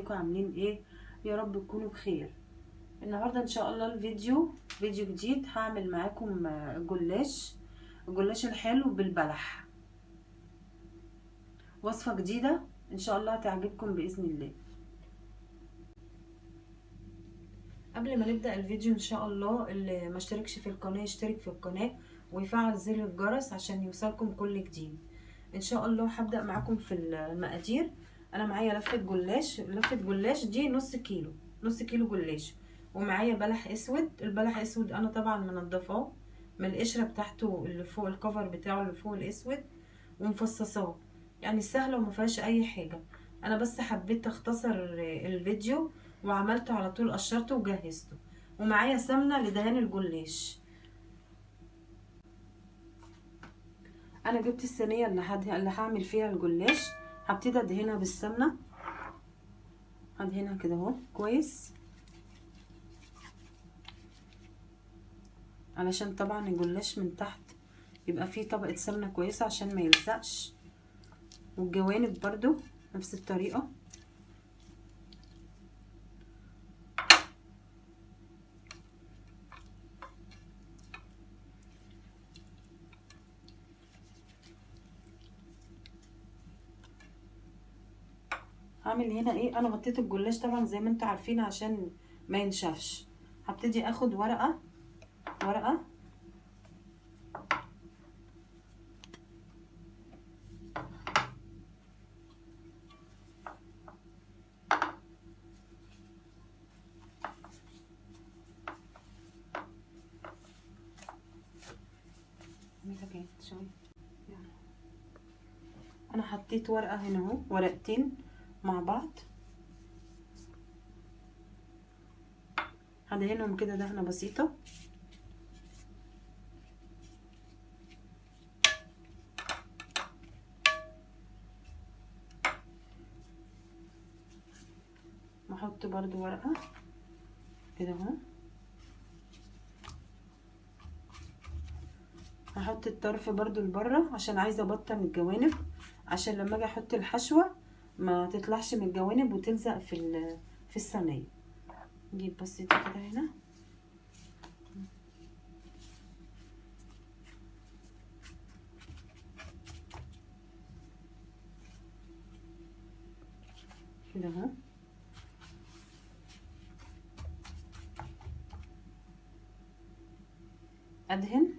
ازيكم عاملين ايه؟ يا رب تكونوا بخير. النهارده ان شاء الله الفيديو فيديو جديد. هعمل معاكم الجلاش الحلو بالبلح. وصفه جديده ان شاء الله هتعجبكم باذن الله. قبل ما نبدا الفيديو ان شاء الله اللي ما اشتركش في القناه يشترك في القناه ويفعل زر الجرس عشان يوصلكم كل جديد. ان شاء الله هبدا معاكم في المقادير. انا معايا لفه جلاش دي نص كيلو جلاش، ومعايا بلح اسود. البلح اسود انا طبعا منضفاه من القشره بتاعته اللي فوق، الكفر بتاعه اللي فوق الاسود، ومفصصاه. يعني سهله وما فيهاش اي حاجه. انا بس حبيت اختصر الفيديو وعملته على طول، قشرته وجهزته. ومعايا سمنه لدهان الجلاش. انا جبت الصينيه اللي هعمل فيها الجلاش. هبتدي ادهنها بالسمنه. ادهنها كده اهو كويس، علشان طبعا الجلاش من تحت يبقى فيه طبقه سمنه كويسه عشان ما يلزقش، والجوانب برضو نفس الطريقه. هعمل هنا ايه، انا غطيت الجلاش طبعا زي ما انتوا عارفين عشان ما ينشفش. هبتدي اخد ورقه انا حطيت ورقه هنا اهو، ورقتين مع بعض. هدهنهم كده دهنه بسيطه. واحط برضو ورقه كده اهو. هحط الطرف برضو لبره عشان عايزه ابطن الجوانب، عشان لما اجي احط الحشوه ما تطلعش من الجوانب وتلزق في الصينيه. نجيب بسيطه كده هنا. كده اهو. ادهن،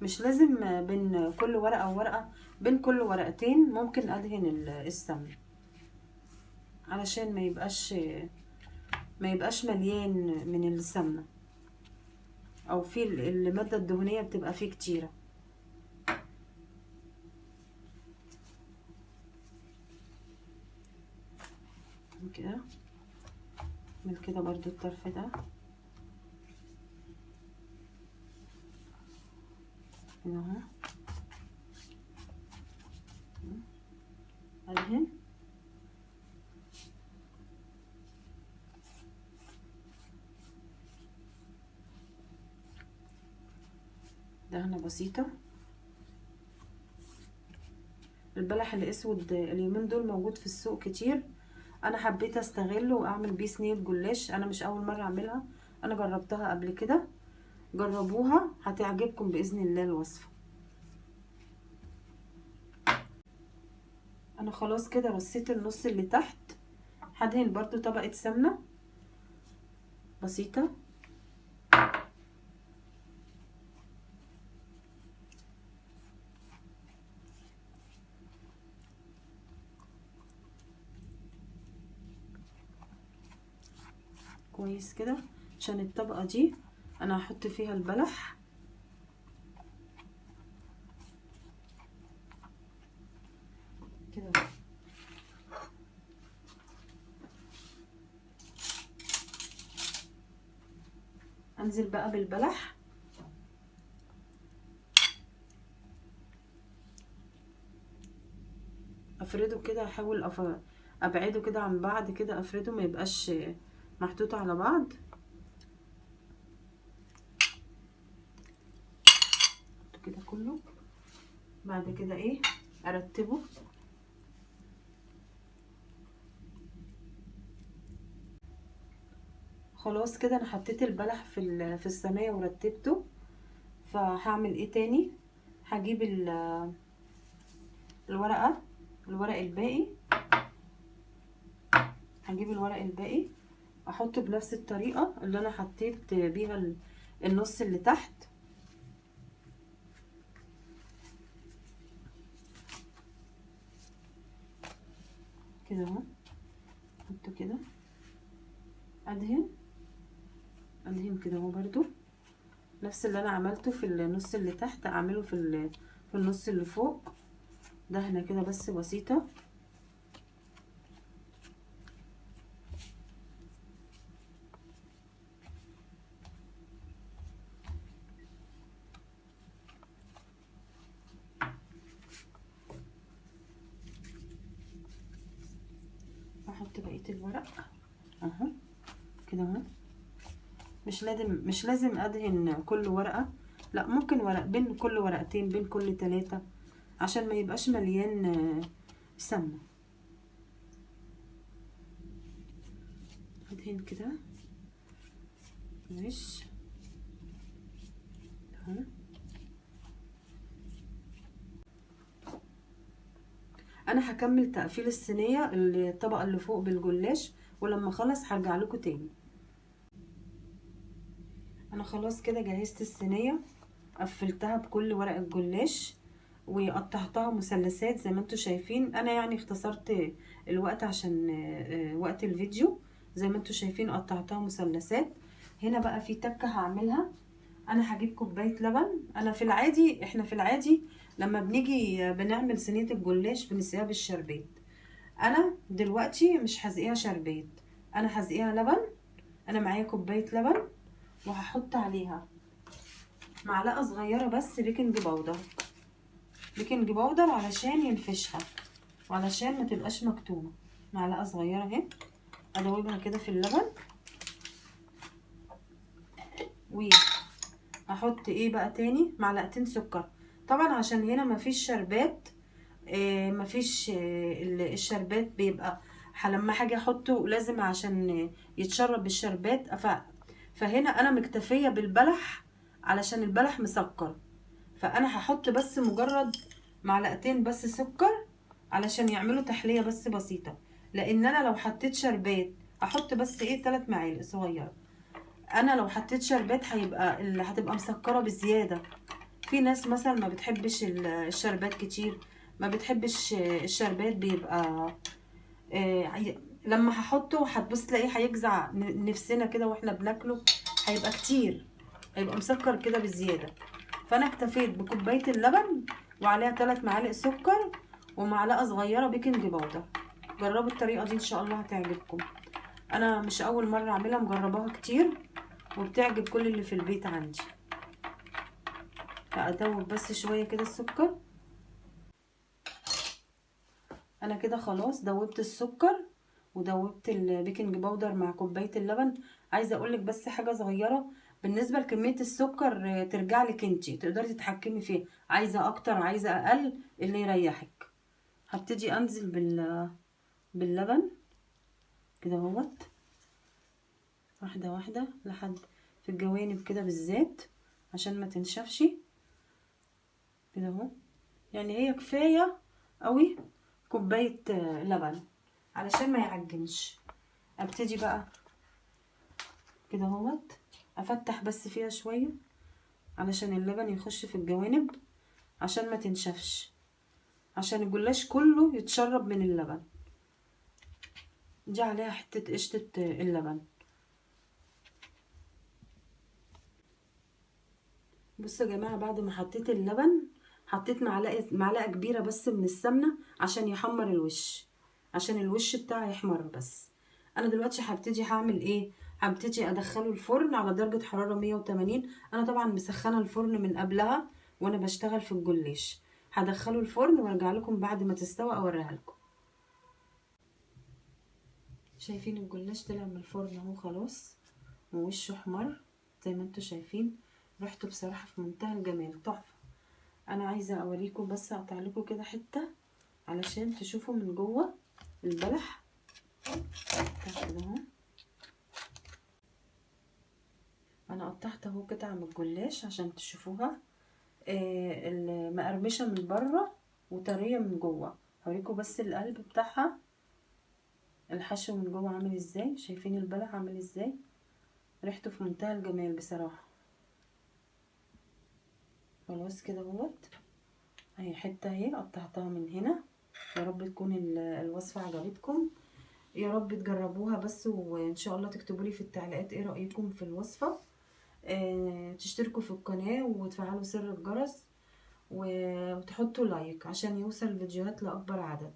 مش لازم بين كل ورقه وورقه، بين كل ورقتين ممكن ادهن السمن علشان ما يبقاش مليان من السمنه، او في الماده الدهنيه بتبقى فيه كتيره كده. من كده برضو الطرف ده كده اهو. ادهن. دهنه بسيطه. البلح الاسود اليومين دول موجود في السوق كتير، انا حبيت استغله واعمل بيه صينيه جلاش. انا مش اول مره اعملها، انا جربتها قبل كده. جربوها هتعجبكم باذن الله الوصفه. انا خلاص كده رصيت النص اللي تحت. هدهن برضو طبقه سمنه بسيطه. كويس كده، عشان الطبقه دي انا هحط فيها البلح. كده انزل بقى بالبلح. افرده كده، احاول ابعده كده عن بعض كده، افرده ما يبقاش محطوط على بعض. كده كله. بعد كده ايه، ارتبه. خلاص كده انا حطيت البلح في الصينيه ورتبته. فهعمل ايه تاني؟ هجيب الورقه الورق الباقي. هجيب الورق الباقي احطه بنفس الطريقه اللي انا حطيت بيها النص اللي تحت كده اهو. احطه كده، ادهن كده اهو. برضو نفس اللي انا عملته في النص اللي تحت اعمله في النص اللي فوق، دهنه كده بس بسيطه. احط بقيه الورق اهو كده اهو. مش لازم ادهن كل ورقه، لا ممكن ورق بين كل ورقتين، بين كل 3، عشان ما يبقاش مليان سمنه. ادهن كده وش اهو. انا هكمل تقفيل الصينيه الطبقه اللي فوق بالجلاش، ولما اخلص هرجع لكم تاني. انا خلاص كده جهزت الصينيه، قفلتها بكل ورق الجلاش وقطعتها مثلثات زي ما انتم شايفين. انا يعني اختصرت الوقت عشان وقت الفيديو. زي ما انتم شايفين قطعتها مثلثات. هنا بقى في تكه هعملها. انا هجيب كوبايه لبن. احنا في العادي لما بنيجي بنعمل صينيه الجلاش بنسقيها بالشربات. انا دلوقتي مش هسقيها شربات، انا هسقيها لبن. انا معايا كوبايه لبن وهحط عليها معلقه صغيره بس بيكنج باودر. بيكنج باودر علشان ينفشها وعلشان ما تبقاش مكتومه. معلقه صغيره اهي، ادوبها كده في اللبن. واحط ايه بقى تاني؟ معلقتين سكر. طبعا عشان هنا مفيش شربات، مفيش الشربات بيبقى لما حاجه احطه لازم عشان يتشرب بالشربات. فهنا انا مكتفيه بالبلح علشان البلح مسكر. فانا هحط بس مجرد معلقتين بس سكر علشان يعملوا تحليه بس بسيطه. لان انا لو حطيت شربات احط بس ايه 3 معالق صغيره. انا لو حطيت شربات هيبقى هتبقى مسكره بزياده. في ناس مثلا ما بتحبش الشربات كتير، ما بتحبش الشربات بيبقى لما هحطه هتبص تلاقيه هيجزع نفسنا كده واحنا بناكله، هيبقى كتير، هيبقى مسكر كده بزياده. فانا اكتفيت بكوبايه اللبن وعليها 3 معالق سكر ومعلقه صغيره بيكنج باودر. جربوا الطريقه دي ان شاء الله هتعجبكم. انا مش اول مره اعملها، مجرباها كتير وبتعجب كل اللي في البيت عندي. فادوب بس شويه كده السكر. انا كده خلاص دوبت السكر ودوبت البيكنج باودر مع كوبايه اللبن. عايزه اقولك بس حاجه صغيره بالنسبه لكميه السكر، ترجع لك انتي تقدري تتحكمي فيها، عايزه اكتر عايزه اقل اللي يريحك. هبتدي انزل باللبن كده اهوت، واحده واحده لحد في الجوانب كده بالذات عشان ما تنشفش كده اهو. يعني هي كفايه قوي كوبايه لبن علشان ما يعجنش. ابتدي بقى كده اهوت افتح بس فيها شويه علشان اللبن يخش في الجوانب عشان ما تنشفش، عشان الجلاش كله يتشرب من اللبن. دي عليها حته قشطه اللبن. بصوا يا جماعه، بعد ما حطيت اللبن حطيت معلقه كبيره بس من السمنه عشان يحمر الوش، عشان الوش بتاعي يحمر. بس انا دلوقتي هبتدي هعمل ايه؟ هبتدي ادخله الفرن على درجه حراره 180. انا طبعا مسخنه الفرن من قبلها وانا بشتغل في الجلاش. هدخله الفرن وارجع لكم بعد ما تستوي اوريها لكم. شايفين الجلاش طلع من الفرن اهو خلاص ووشه احمر زي ما انتم شايفين. ريحته بصراحه في منتهى الجمال، تحفه. انا عايزه اوريكم بس اقطع لكم كده حته علشان تشوفوا من جوه البلح كده اهو. انا قطعت اهو قطعه من الجلاش عشان تشوفوها. المقرمشه من بره وطريه من جوه. هوريكم بس القلب بتاعها، الحشو من جوه عامل ازاي. شايفين البلح عامل ازاي؟ ريحته في منتهى الجمال بصراحه. خلاص كده اهوت، اهي حته اهي قطعتها من هنا. يا رب تكون الوصفه عجبتكم، يا رب تجربوها بس، وان شاء الله تكتبوا لي في التعليقات ايه رايكم في الوصفه. تشتركوا في القناه وتفعلوا زر الجرس وتحطوا لايك عشان يوصل الفيديوهات لاكبر عدد.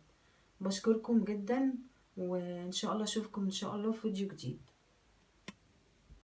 بشكركم جدا، وان شاء الله اشوفكم ان شاء الله في فيديو جديد.